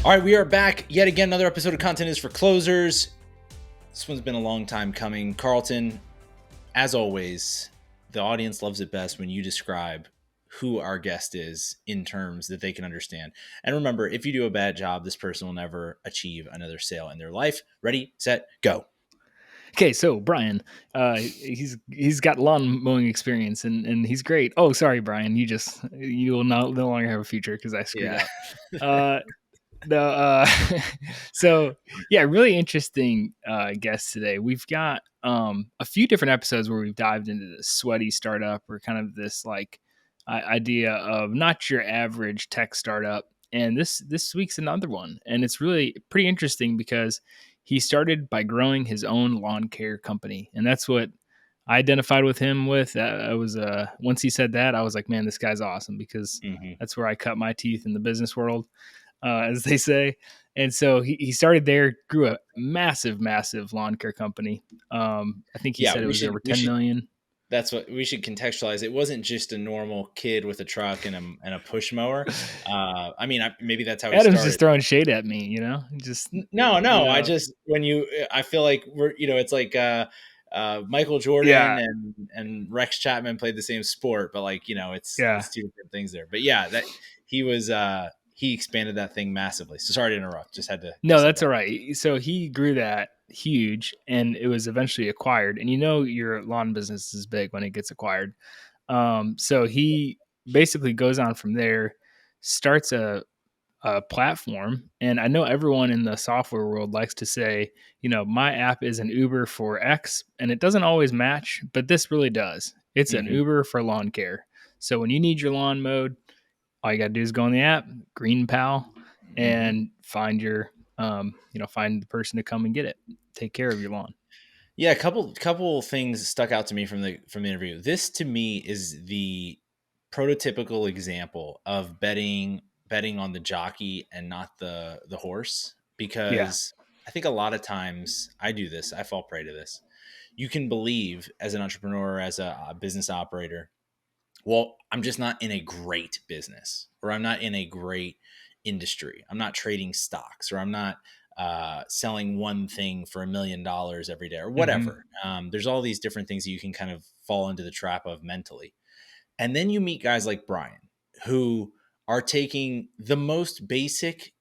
All right, we are back yet again. Another episode of Content is for Closers. This one's been a long time coming. Carlton, as always, the audience loves it best when you describe who our guest is in terms that they can understand. And remember, if you do a bad job, this person will never achieve another sale in their life. Ready, set, go. Okay, so Bryan, he's got lawn mowing experience and he's great. Oh, sorry, Bryan, you will no longer have a future because I screwed up. No, so yeah, really interesting guest today. We've got a few different episodes where we've dived into this sweaty startup or kind of this like idea of not your average tech startup. And this week's another one, and it's really pretty interesting because he started by growing his own lawn care company, and that's what I identified with him with. I was once he said that, I was like, man, this guy's awesome because that's where I cut my teeth in the business world, as they say. And so he started there, grew a massive lawn care company. I think he said it was over 10 million. That's what we should contextualize. It wasn't just a normal kid with a truck and a push mower. I mean, maybe that's how he Adam's started. just throwing shade at me, you know. Just no. I just I feel like we're it's like Michael Jordan and Rex Chapman played the same sport, but like it's two different things there. But yeah, that he was he expanded that thing massively. So sorry to interrupt. Just had to. No, that's all right. So he grew that huge, and it was eventually acquired. And your lawn business is big when it gets acquired. So he basically goes on from there, starts a platform. And I know everyone in the software world likes to say, my app is an Uber for X, and it doesn't always match, but this really does. It's an Uber for lawn care. So when you need your lawn mowed, all you got to do is go on the app, GreenPal, and find your, find the person to come and get it, take care of your lawn. Yeah, a couple things stuck out to me from the interview. This to me is the prototypical example of betting on the jockey and not the horse, because I think a lot of times I do this. I fall prey to this. You can believe as an entrepreneur, as a business operator, well, I'm just not in a great business, or I'm not in a great industry. I'm not trading stocks, or I'm not selling one thing for $1 million every day, or whatever. There's all these different things that you can kind of fall into the trap of mentally. And then you meet guys like Bryan, who are taking the most basic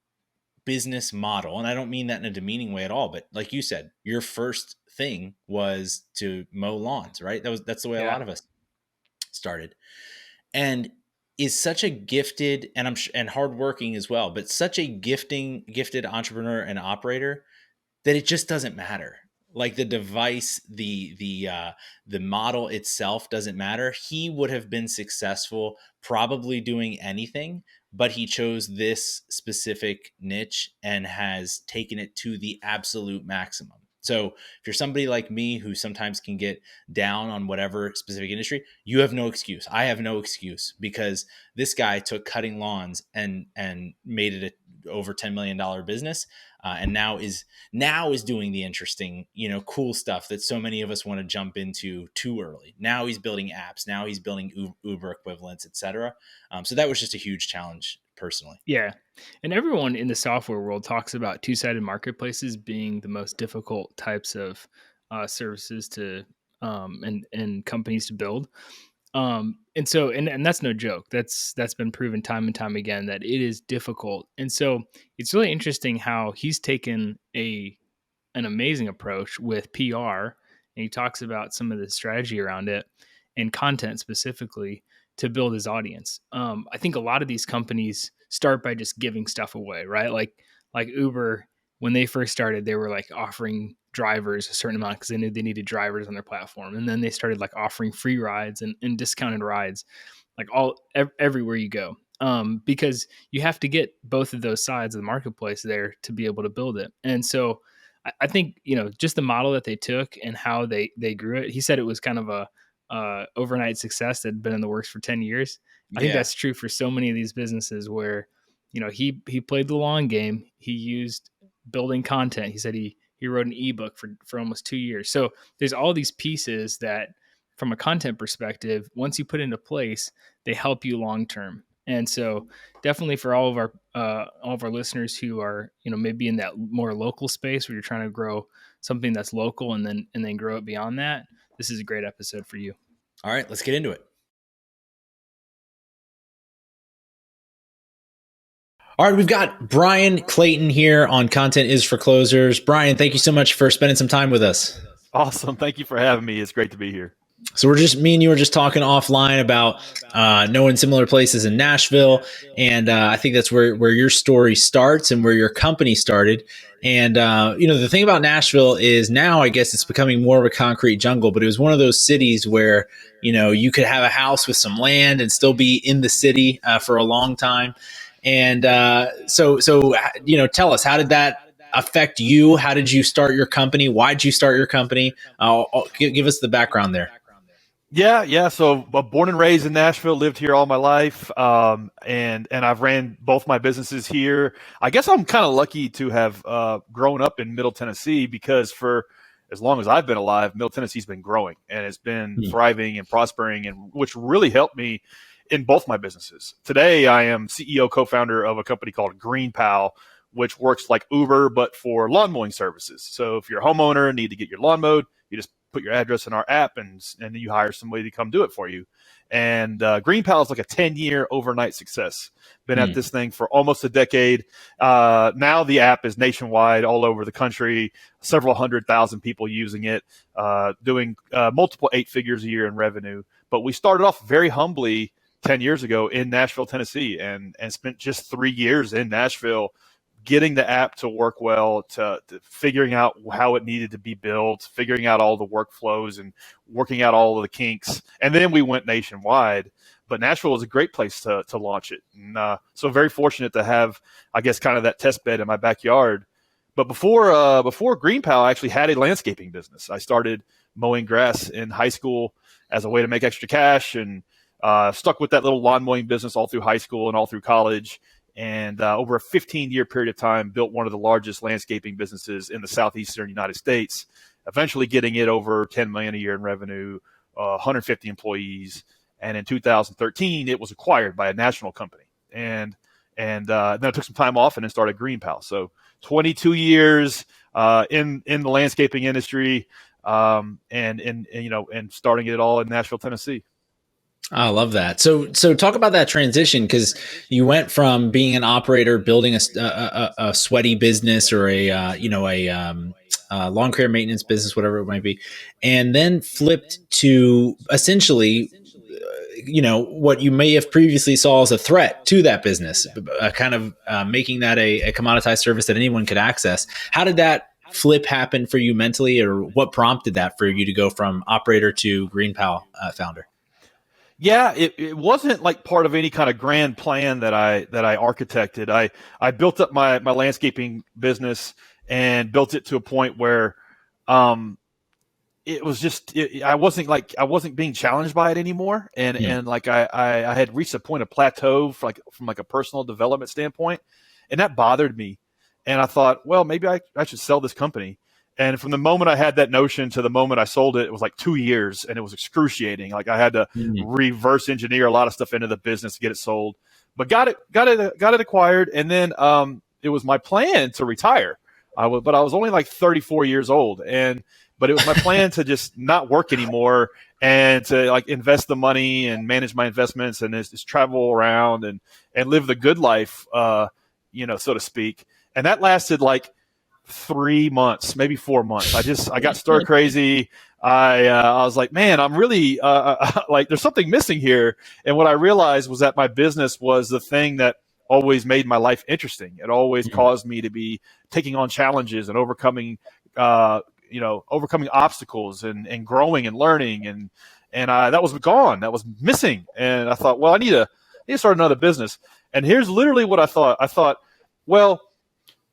business model. And I don't mean that in a demeaning way at all, but like you said, your first thing was to mow lawns, right? That's the way a lot of us started, and is such a gifted and hardworking as well, but such a gifted entrepreneur and operator that it just doesn't matter. Like the device, the model itself doesn't matter. He would have been successful probably doing anything, but he chose this specific niche and has taken it to the absolute maximum. So if you're somebody like me who sometimes can get down on whatever specific industry, you have no excuse. I have no excuse, because this guy took cutting lawns and made it a over $10 million business. And now is doing the interesting, cool stuff that so many of us want to jump into too early. Now he's building apps. Now he's building Uber equivalents, etc. So that was just a huge challenge personally. Yeah. And everyone in the software world talks about two-sided marketplaces being the most difficult types of services to and companies to build. And so that's no joke. That's been proven time and time again that it is difficult. And so it's really interesting how he's taken an amazing approach with PR, and he talks about some of the strategy around it and content specifically to build his audience. I think a lot of these companies start by just giving stuff away, right? Like Uber, when they first started, they were like offering drivers a certain amount because they knew they needed drivers on their platform. And then they started like offering free rides and discounted rides, like everywhere you go. Because you have to get both of those sides of the marketplace there to be able to build it. And so I think, just the model that they took and how they grew it. He said it was kind of a overnight success that had been in the works for 10 years. I think that's true for so many of these businesses where, he played the long game. He used building content. He said he wrote an ebook for almost 2 years. So there's all these pieces that from a content perspective, once you put into place, they help you long-term. And so definitely for all of our listeners who are, maybe in that more local space where you're trying to grow something that's local and then grow it beyond that, this is a great episode for you. All right, let's get into it. All right, we've got Bryan Clayton here on Content is for Closers. Bryan, thank you so much for spending some time with us. Awesome. Thank you for having me. It's great to be here. So me and you were just talking offline about knowing similar places in Nashville, and I think that's where your story starts and where your company started. And the thing about Nashville is now I guess it's becoming more of a concrete jungle, but it was one of those cities where you could have a house with some land and still be in the city for a long time. And so tell us, how did that affect you? How did you start your company? Why did you start your company? Give us the background there. Yeah. So born and raised in Nashville, lived here all my life, and I've ran both my businesses here. I guess I'm kind of lucky to have grown up in Middle Tennessee, because for as long as I've been alive, Middle Tennessee's been growing and it's been thriving and prospering, and which really helped me in both my businesses. Today, I am CEO, co-founder of a company called GreenPal, which works like Uber, but for lawn mowing services. So if you're a homeowner and need to get your lawn mowed, you just put your address in our app and you hire somebody to come do it for you. And GreenPal is like a 10-year overnight success. Been at this thing for almost a decade. Now the app is nationwide, all over the country, several 100,000 people using it, doing multiple 8 figures a year in revenue. But we started off very humbly 10 years ago in Nashville, Tennessee, and spent just 3 years in Nashville getting the app to work well, to figuring out how it needed to be built, figuring out all the workflows and working out all of the kinks. And then we went nationwide. But Nashville was a great place to launch it. And so very fortunate to have, I guess, kind of that test bed in my backyard. But before GreenPal, I actually had a landscaping business. I started mowing grass in high school as a way to make extra cash, and stuck with that little lawn mowing business all through high school and all through college. And over a 15-year period of time, built one of the largest landscaping businesses in the southeastern United States, eventually getting it over $10 million a year in revenue, 150 employees. And in 2013, it was acquired by a national company. And then I took some time off and then started GreenPal. So 22 years in the landscaping industry, and starting it all in Nashville, Tennessee. I love that. So talk about that transition, because you went from being an operator, building a sweaty business, or a lawn care maintenance business, whatever it might be, and then flipped to essentially, what you may have previously saw as a threat to that business, kind of making that a commoditized service that anyone could access. How did that flip happen for you mentally, or what prompted that for you to go from operator to GreenPal founder? Yeah, it wasn't like part of any kind of grand plan that I architected. I built up my landscaping business and built it to a point where it was just I wasn't being challenged by it anymore, and like I had reached a point of plateau from like a personal development standpoint, and that bothered me. And I thought, well, maybe I should sell this company. And from the moment I had that notion to the moment I sold it was like 2 years, and it was excruciating. Like I had to reverse engineer a lot of stuff into the business to get it sold, but got it acquired. And then it was my plan to retire. But I was only like 34 years old, but it was my plan to just not work anymore and to like invest the money and manage my investments and just travel around and live the good life, so to speak. And that lasted like 3 months, maybe 4 months. I got stir crazy. I was like, man, I'm really like there's something missing here. And what I realized was that my business was the thing that always made my life interesting. It always caused me to be taking on challenges and overcoming obstacles and growing and learning. And that was gone. That was missing. And I thought, well, I need to start another business. And here's literally what I thought. I thought, well,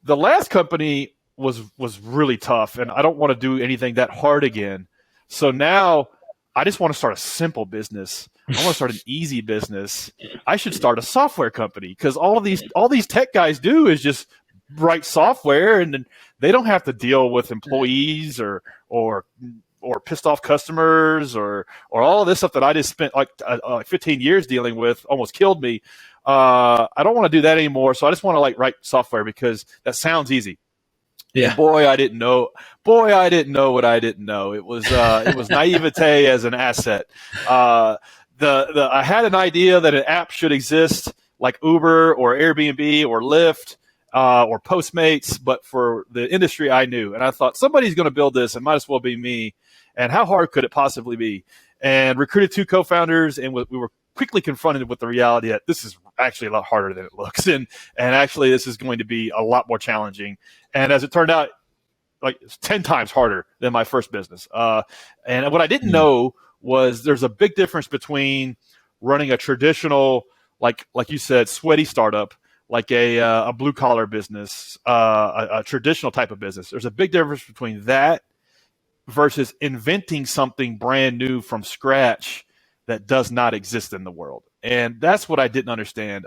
the last company was really tough, and I don't want to do anything that hard again. So now I just want to start a simple business. I want to start an easy business. I should start a software company, because all these tech guys do is just write software, and they don't have to deal with employees or pissed off customers or all of this stuff that I just spent like 15 years dealing with, almost killed me. I don't want to do that anymore. So I just want to like write software because that sounds easy. Yeah. And boy, I didn't know what I didn't know. It was naivete as an asset. I had an idea that an app should exist like Uber or Airbnb or Lyft or Postmates, but for the industry I knew. And I thought somebody's going to build this. It might as well be me. And how hard could it possibly be? And recruited 2 co-founders, and we were quickly confronted with the reality that this is actually a lot harder than it looks. And actually this is going to be a lot more challenging. And as it turned out, like it's 10 times harder than my first business. And what I didn't know was there's a big difference between running a traditional, like you said, sweaty startup, like a blue collar business, a traditional type of business. There's a big difference between that versus inventing something brand new from scratch that does not exist in the world. And that's what I didn't understand.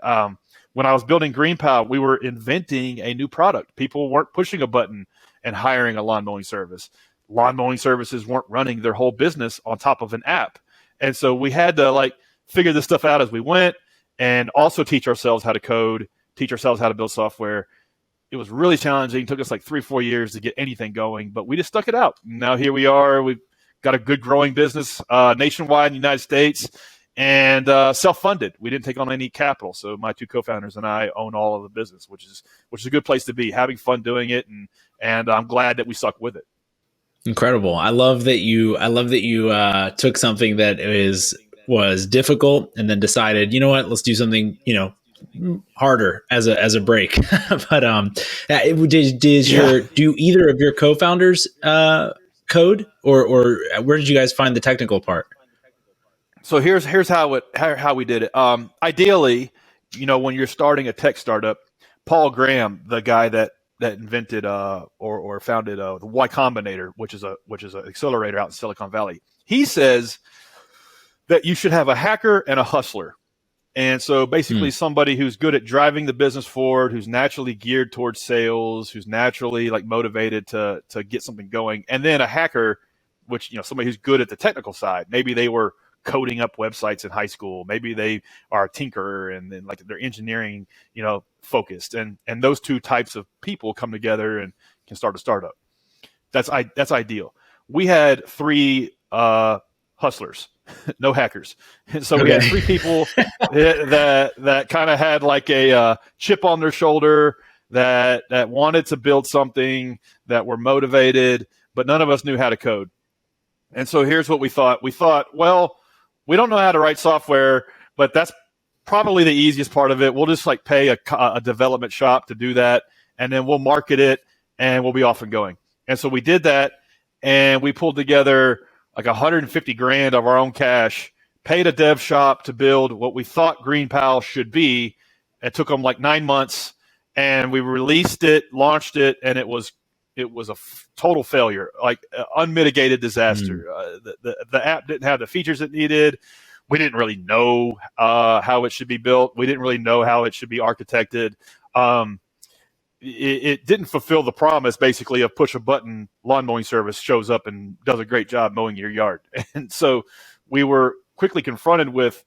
When I was building GreenPal, we were inventing a new product. People weren't pushing a button and hiring a lawn mowing service. Lawn mowing services weren't running their whole business on top of an app. And so we had to like figure this stuff out as we went and also teach ourselves how to code, teach ourselves how to build software. It was really challenging. It took us like 3-4 years to get anything going, but we just stuck it out. Now here we are. We've got a good growing business nationwide in the United States and self-funded. We didn't take on any capital. So my 2 co-founders and I own all of the business, which is a good place to be, having fun doing it. And I'm glad that we stuck with it. Incredible. I love that you took something that was difficult and then decided, you know what, let's do something, harder as a break. But do either of your co-founders code or where did you guys find the technical part? So here's how we did it. Ideally, when you're starting a tech startup, Paul Graham, the guy that invented or founded the Y Combinator, which is an accelerator out in Silicon Valley, he says that you should have a hacker and a hustler. And so basically somebody who's good at driving the business forward, who's naturally geared towards sales, who's naturally like motivated to get something going. And then a hacker, which, somebody who's good at the technical side. Maybe they were coding up websites in high school. Maybe they are a tinkerer and then like they're engineering, focused. And those 2 types of people come together and can start a startup. That's ideal. We had 3 hustlers. No hackers. And so we had 3 people that kind of had like a chip on their shoulder that wanted to build something, that were motivated, but none of us knew how to code. And so here's what we thought. We thought, well, we don't know how to write software, but that's probably the easiest part of it. We'll just like pay a development shop to do that, and then we'll market it and we'll be off and going. And so we did that, and we pulled together like $150,000 of our own cash, paid a dev shop to build what we thought GreenPal should be. It took them like 9 months, and we released it, launched it, and it was a total failure, like unmitigated disaster. The app didn't have the features it needed. We didn't really know how it should be built. We didn't really know how it should be architected. It didn't fulfill the promise, basically, of push a button, lawn mowing service shows up and does a great job mowing your yard. And so we were quickly confronted with,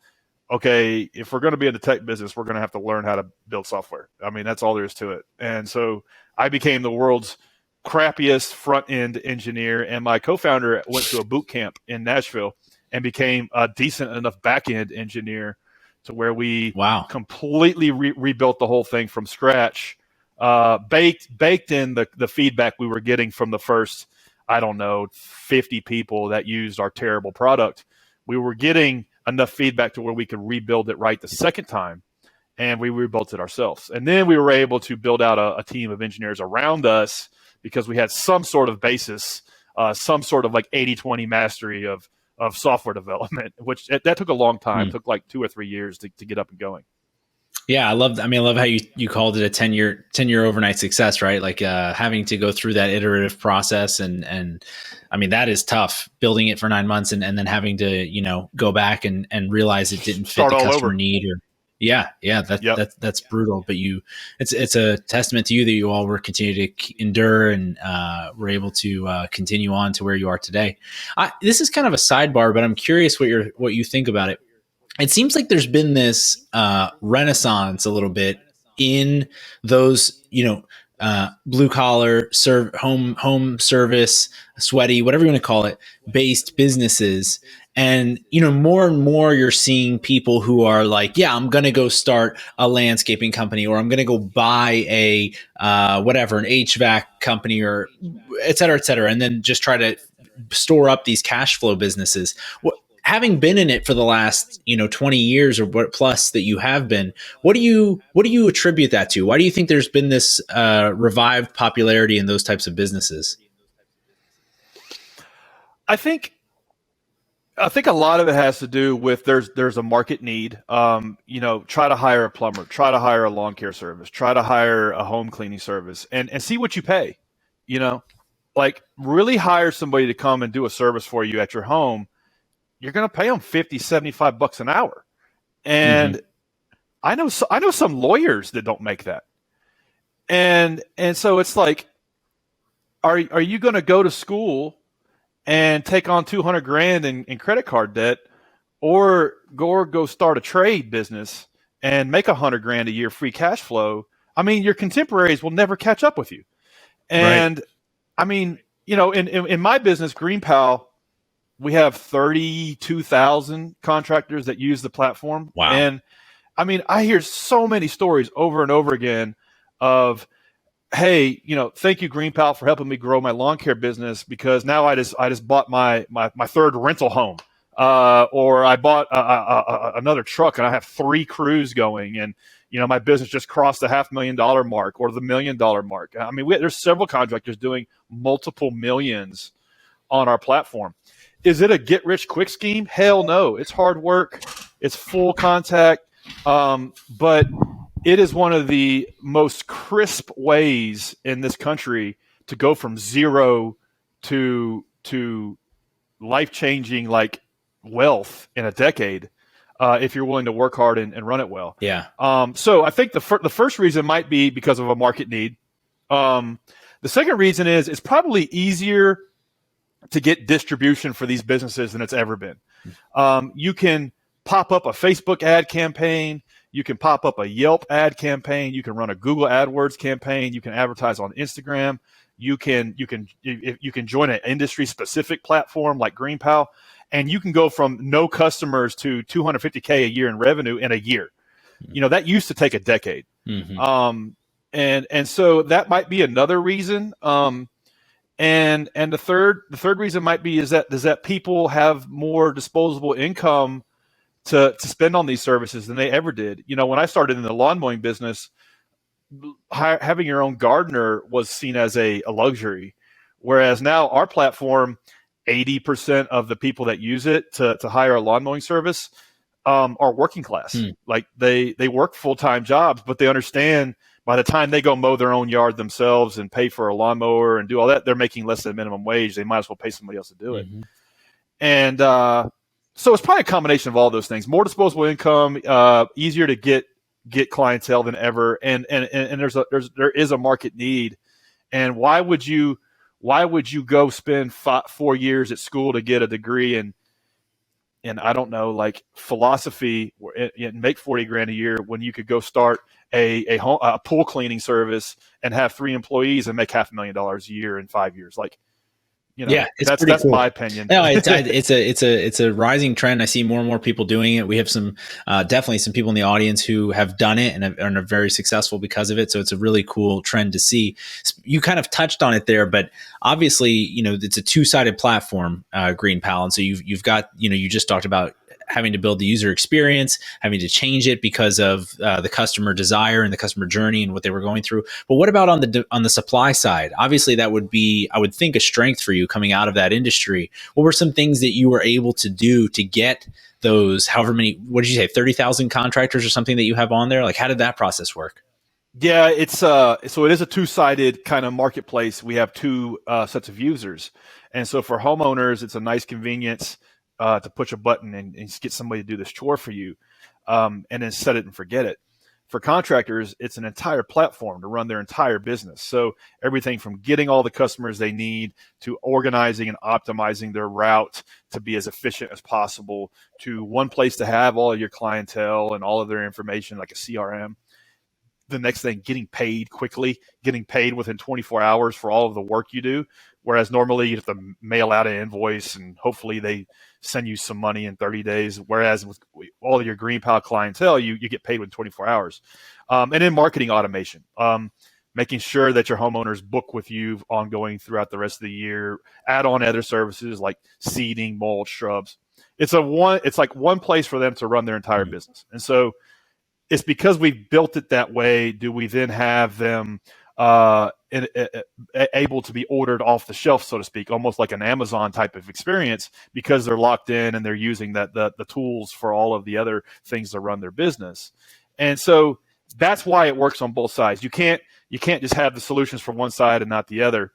okay, if we're going to be in the tech business, we're going to have to learn how to build software. I mean, that's all there is to it. And so I became the world's crappiest front-end engineer, and my co-founder went to a boot camp in Nashville and became a decent enough back-end engineer to where we completely rebuilt the whole thing from scratch. Baked in the feedback we were getting from the first, 50 people that used our terrible product. We were getting enough feedback to where we could rebuild it right the second time, and we rebuilt it ourselves. And then we were able to build out a team of engineers around us because we had some sort of basis, some sort of like 80-20 mastery of software development, which that took a long time. It took like 2 or 3 years to get up and going. Yeah, I love how you called it a 10-year overnight success, right? Like having to go through that iterative process and I mean, that is tough, building it for 9 months and then having to, go back and realize it didn't fit the customer need or that's brutal. But it's a testament to you that you all were continuing to endure and were able to continue on to where you are today. This is kind of a sidebar, but I'm curious what you think about it. it seems like there's been this renaissance a little bit in those, blue collar home service, sweaty, whatever you want to call it, based businesses. And more and more you're seeing people who are like, yeah, I'm going to go start a landscaping company, or I'm going to go buy a whatever, an HVAC company, or et cetera, et cetera, and then just try to store up these cash flow businesses. Having been in it for the last 20 years or what plus that you have been, what do you attribute that to? Why do you think there's been this revived popularity in those types of businesses? I think a lot of it has to do with there's a market need. Try to hire a plumber, try to hire a lawn care service, try to hire a home cleaning service, and see what you pay. Like really hire somebody to come and do a service for you at your home. You're going to pay them $50-$75 an hour. And I know some lawyers that don't make that. And so it's like, are you going to go to school and take on $200,000 in credit card debt, or go start a trade business and make $100,000 a year free cash flow? I mean, your contemporaries will never catch up with you. And right. I mean, in my business, GreenPal, we have 32,000 contractors that use the platform. Wow. And I mean, I hear so many stories over and over again of, hey, thank you, GreenPal, for helping me grow my lawn care business, because now I just bought my third rental home, or I bought another truck and I have 3 crews going, and my business just crossed the $500,000 mark or the $1 million mark. I mean, there's several contractors doing multiple millions on our platform. Is it a get-rich-quick scheme? Hell no. It's hard work. It's full contact. But it is one of the most crisp ways in this country to go from zero to life-changing, like, wealth in a decade, if you're willing to work hard and run it well. Yeah. So I think the first reason might be because of a market need. The second reason is it's probably easier to get distribution for these businesses than it's ever been. You can pop up a Facebook ad campaign. You can pop up a Yelp ad campaign. You can run a Google AdWords campaign. You can advertise on Instagram. You can join an industry specific platform like GreenPal, and you can go from no customers to $250K a year in revenue in a year. That used to take a decade. And so that might be another reason. And the third reason might be is that people have more disposable income to spend on these services than they ever did. When I started in the lawn mowing business, having your own gardener was seen as a luxury, whereas now our platform, 80% of the people that use it to hire a lawn mowing service are working class. Like they work full-time jobs, but they understand by the time they go mow their own yard themselves and pay for a lawnmower and do all that, they're making less than minimum wage. They might as well pay somebody else to do it. And so it's probably a combination of all those things: more disposable income, easier to get clientele than ever, and there is a market need. And why would you go spend 4 years at school to get a degree in I don't know, like philosophy, and make $40,000 a year when you could go start a pool cleaning service and have 3 employees and make $500,000 a year in 5 years? Like, that's cool. My opinion. No, it's a rising trend. I see more and more people doing it. We have some definitely some people in the audience who have done it and are very successful because of it. So it's a really cool trend to see. You kind of touched on it there, but obviously, it's a two-sided platform, GreenPal, and so you've got you just talked about having to build the user experience, having to change it because of the customer desire and the customer journey and what they were going through. But what about on the supply side? Obviously, that would be, I would think, a strength for you coming out of that industry. What were some things that you were able to do to get those, however many, what did you say, 30,000 contractors or something that you have on there? Like, how did that process work? Yeah, it's so it is a two-sided kind of marketplace. We have 2 sets of users. And so for homeowners, it's a nice convenience to push a button and get somebody to do this chore for you, and then set it and forget it. for contractors, it's an entire platform to run their entire business. So everything from getting all the customers they need to organizing and optimizing their route to be as efficient as possible, to one place to have all of your clientele and all of their information like a CRM. The next thing, getting paid quickly, getting paid within 24 hours for all of the work you do. Whereas normally you have to mail out an invoice and hopefully they send you some money in 30 days. Whereas with all of your GreenPal clientele, you get paid within 24 hours. And then marketing automation, making sure that your homeowners book with you ongoing throughout the rest of the year, add on other services like seeding, mulch, shrubs. It's like one place for them to run their entire business. And so it's because we've built it that way, do we then have them able to be ordered off the shelf, so to speak, almost like an Amazon type of experience, because they're locked in and they're using the tools for all of the other things to run their business. And so that's why it works on both sides. You can't just have the solutions from one side and not the other.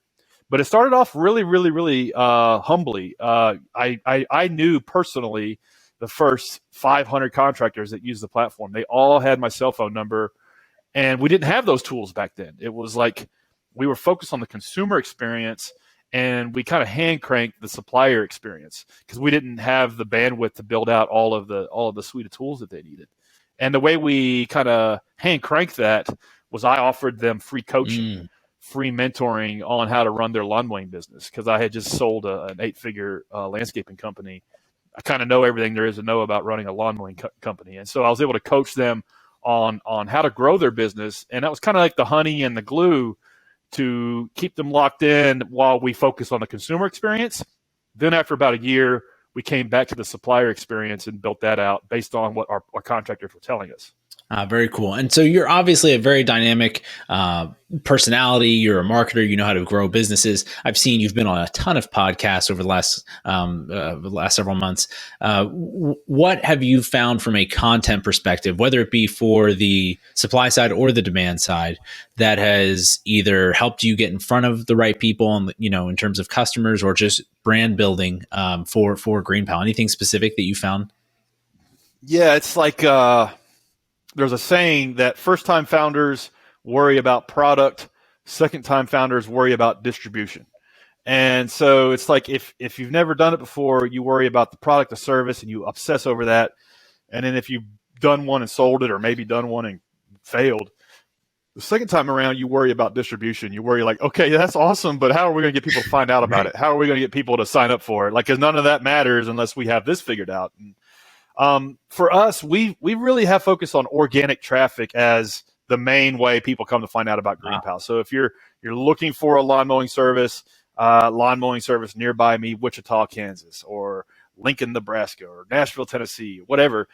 But it started off really humbly. I knew personally the first 500 contractors that used the platform. They all had my cell phone number, and we didn't have those tools back then. It was like we were focused on the consumer experience, and we kind of hand cranked the supplier experience because we didn't have the bandwidth to build out all of the suite of tools that they needed. And the way we kind of hand cranked that was I offered them free coaching, free mentoring on how to run their lawn mowing business, because I had just sold an 8-figure landscaping company. I kind of know everything there is to know about running a lawn mowing company. And so I was able to coach them on how to grow their business. And that was kind of like the honey and the glue to keep them locked in while we focused on the consumer experience. Then after about a year, we came back to the supplier experience and built that out based on what our contractors were telling us. Very cool. And so you're obviously a very dynamic personality. You're a marketer. You know how to grow businesses. I've seen you've been on a ton of podcasts over the last several months. What have you found from a content perspective, whether it be for the supply side or the demand side, that has either helped you get in front of the right people, and in terms of customers or just brand building for GreenPal? Anything specific that you found? Yeah, it's like there's a saying that first-time founders worry about product, second-time founders worry about distribution. And so it's like if you've never done it before, you worry about the product, the service, and you obsess over that. And then if you've done one and sold it, or maybe done one and failed, the second time around, you worry about distribution. You worry like, okay, that's awesome, but how are we going to get people to find out about it? How are we going to get people to sign up for it? Like, because none of that matters unless we have this figured out. And for us, we really have focused on organic traffic as the main way people come to find out about GreenPal. Wow. So if you're looking for a lawn mowing service nearby me, Wichita, Kansas, or Lincoln, Nebraska, or Nashville, Tennessee, whatever,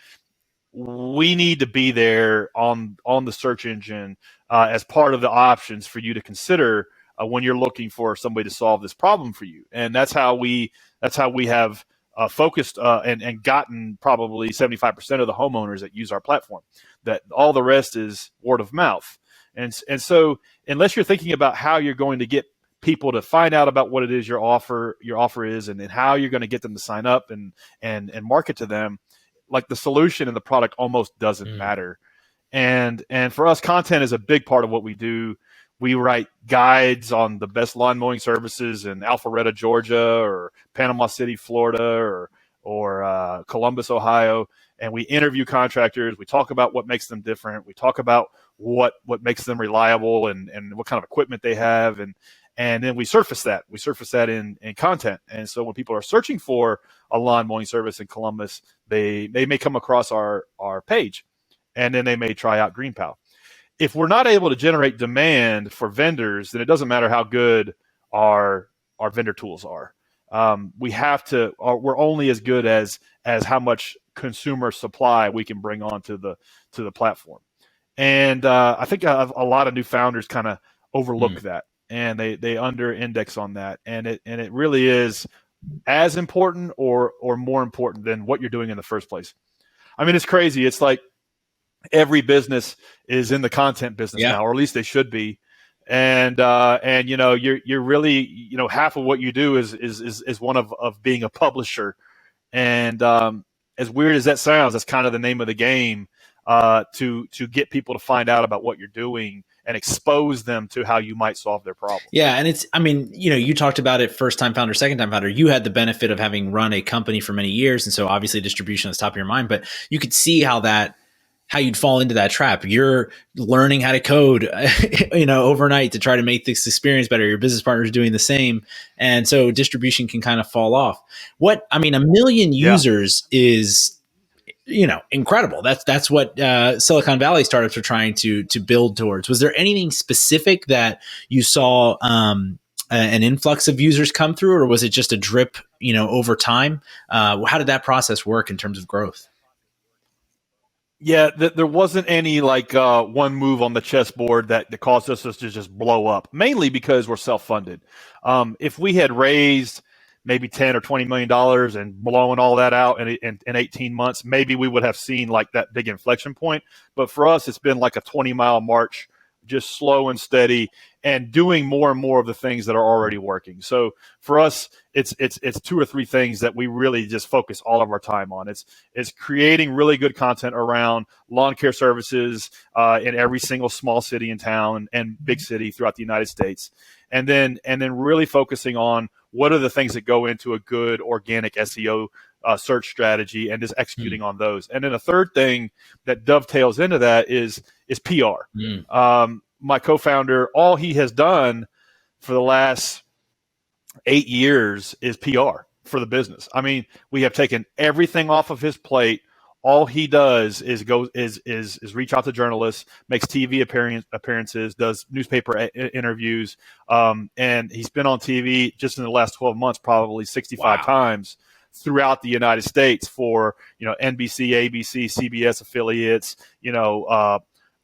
we need to be there on the search engine as part of the options for you to consider when you're looking for somebody to solve this problem for you. And that's how we have focused and gotten probably 75% of the homeowners that use our platform. That all the rest is word of mouth. And so unless you're thinking about how you're going to get people to find out about what it is your offer is, and then how you're going to get them to sign up and market to them, like the solution and the product almost doesn't matter. And for us, content is a big part of what we do. We write guides on the best lawn mowing services in Alpharetta, Georgia, or Panama City, Florida, or Columbus, Ohio. And we interview contractors. We talk about what makes them different. We talk about what makes them reliable and what kind of equipment they have. And then we surface that. We surface that in content. And so when people are searching for a lawn mowing service in Columbus, they may come across our page, and then they may try out GreenPal. If we're not able to generate demand for vendors, then it doesn't matter how good our vendor tools are. We're only as good as how much consumer supply we can bring onto the platform. And I think a lot of new founders kind of overlook that, and they under index on that. And it really is as important or more important than what you're doing in the first place. I mean, it's crazy. It's like every business is in the content business now, or at least they should be. And you're really, half of what you do is one of being a publisher. And as weird as that sounds, that's kind of the name of the game. to get people to find out about what you're doing and expose them to how you might solve their problem. Yeah. And you talked about it, first time founder, second time founder. You had the benefit of having run a company for many years. And so obviously distribution is top of your mind, but you could see how you'd fall into that trap. You're learning how to code, overnight to try to make this experience better. Your business partner is doing the same. And so distribution can kind of fall off. A million users is, incredible. That's what Silicon Valley startups are trying to build towards. Was there anything specific that you saw an influx of users come through, or was it just a drip, over time? How did that process work in terms of growth? Yeah, there wasn't any one move on the chessboard that caused us to just blow up, mainly because we're self-funded. If we had raised maybe 10 or $20 million and blowing all that out in 18 months, maybe we would have seen that big inflection point. But for us, it's been like a 20-mile march, just slow and steady, and doing more and more of the things that are already working. So for us, it's two or three things that we really just focus all of our time on. It's creating really good content around lawn care services in every single small city and town and big city throughout the United States, and then really focusing on what are the things that go into a good organic SEO search strategy and just executing on those. And then a third thing that dovetails into that is PR. My co-founder, all he has done for the last 8 years is PR for the business. I mean, we have taken everything off of his plate. All he does is reach out to journalists, makes TV appearances, does newspaper interviews, and he's been on TV just in the last 12 months probably 65 times throughout the United States for NBC, ABC, CBS affiliates,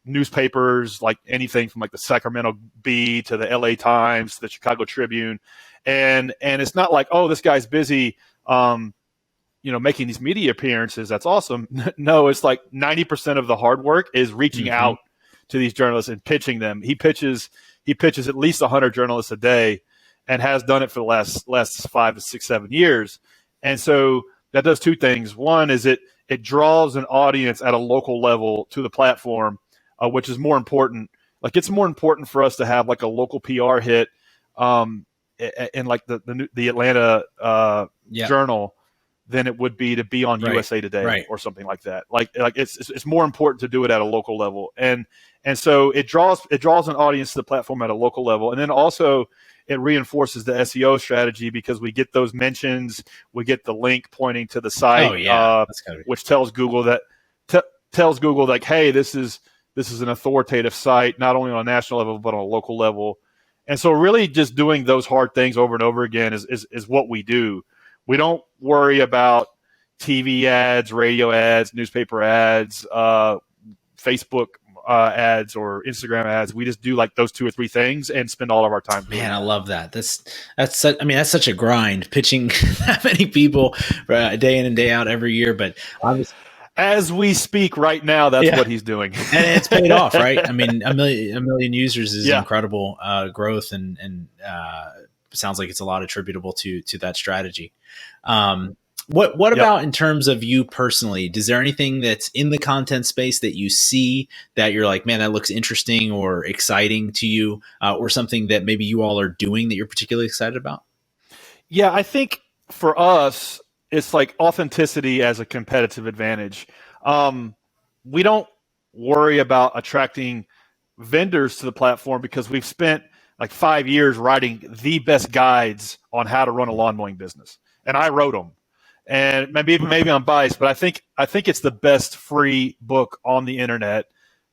newspapers, like anything from the Sacramento Bee to the LA Times, the Chicago Tribune. And it's not like, oh, this guy's busy, making these media appearances. That's awesome. No, it's like 90% of the hard work is reaching out to these journalists and pitching them. He pitches at least 100 journalists a day and has done it for the last 5 to 6, 7 years. And so that does two things. One is it draws an audience at a local level to the platform, which is more important. It's more important for us to have a local PR hit in the Atlanta Journal than it would be to be on USA Today or something like that. It's more important to do it at a local level, and so it draws an audience to the platform at a local level, and then also it reinforces the SEO strategy because we get those mentions, we get the link pointing to the site, which tells Google hey, this is an authoritative site, not only on a national level but on a local level. And so really just doing those hard things over and over again is what we do. We don't worry about TV ads, radio ads, newspaper ads, Facebook ads, or Instagram ads. We just do those two or three things and spend all of our time doing Man, that. I love that. That's such a grind, pitching that many people day in and day out every year. But obviously, as we speak right now, that's what he's doing. And it's paid off, right? I mean, a million users is incredible growth, and sounds like it's a lot attributable to that strategy. What about in terms of you personally? Is there anything that's in the content space that you see that you're like, man, that looks interesting or exciting to you, or something that maybe you all are doing that you're particularly excited about? Yeah, I think for us, it's authenticity as a competitive advantage. We don't worry about attracting vendors to the platform because we've spent 5 years writing the best guides on how to run a lawn mowing business, and I wrote them. And maybe I'm biased, but I think it's the best free book on the internet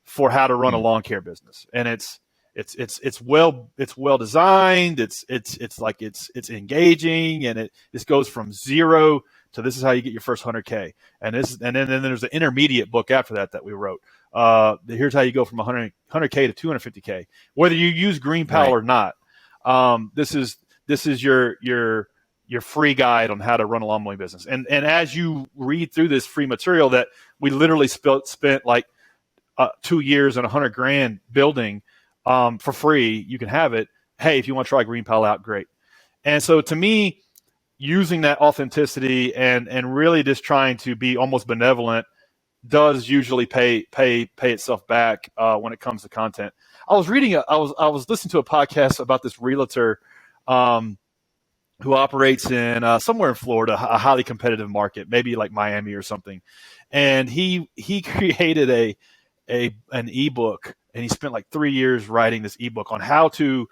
for how to run a lawn care business, and it's well designed. It's engaging, and this goes from zero to this is how you get your first 100K, and then there's an intermediate book after that we wrote. Here's how you go from 100K to 250K, whether you use GreenPal or not. This is your free guide on how to run a lawn mowing business. And as you read through this free material that we literally spent 2 years and $100,000 building for free, you can have it. Hey, if you want to try GreenPal out, great. And so to me, using that authenticity and really just trying to be almost benevolent does usually pay itself back when it comes to content. I was listening to a podcast about this realtor who operates in somewhere in Florida, a highly competitive market, maybe like Miami or something. And he created an ebook, and he spent like 3 years writing this ebook on how to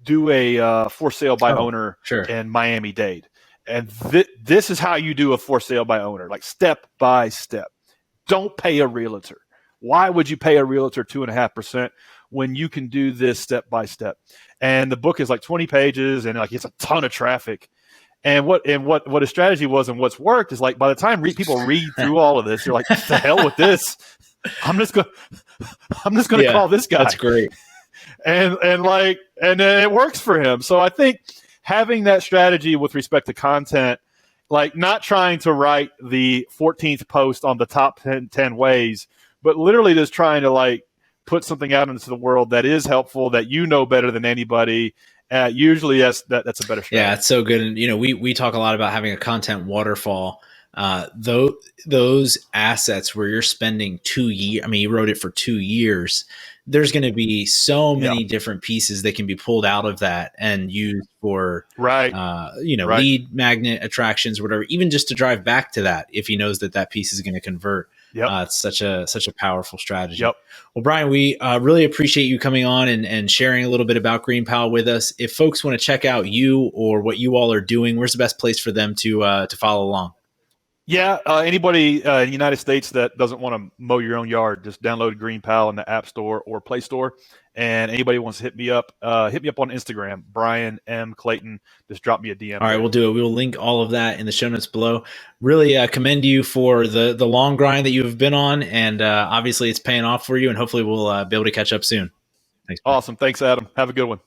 do a for sale by owner in Miami-Dade. And this is how you do a for sale by owner, like step by step. Don't pay a realtor. Why would you pay a realtor 2.5% when you can do this step by step? And the book is like 20 pages, and like it's a ton of traffic. And what his strategy was, and what's worked is like by the time people read through all of this, you're like, the hell with this. I'm just gonna call this guy. That's great. And it works for him. So I think having that strategy with respect to content, like not trying to write the 14th post on the top 10 ways, but literally just trying to like put something out into the world that is helpful, that you know better than anybody. Usually that's a better strategy. Yeah, it's so good. And we talk a lot about having a content waterfall. Those assets where you're spending 2 years, I mean, you wrote it for 2 years. There's going to be so many different pieces that can be pulled out of that and used for, lead magnet attractions, whatever, even just to drive back to that, if he knows that piece is going to convert. It's such a powerful strategy. Well, Bryan, we really appreciate you coming on and sharing a little bit about GreenPal with us. If folks want to check out you or what you all are doing, where's the best place for them to follow along? Yeah, anybody in the United States that doesn't want to mow your own yard, just download GreenPal in the App Store or Play Store. And anybody wants to hit me up on Instagram, Bryan M. Clayton. Just drop me a DM. All right, we'll do it. We will link all of that in the show notes below. Really commend you for the long grind that you have been on, and obviously it's paying off for you, and hopefully we'll be able to catch up soon. Thanks. Awesome. Thanks, Adam. Have a good one.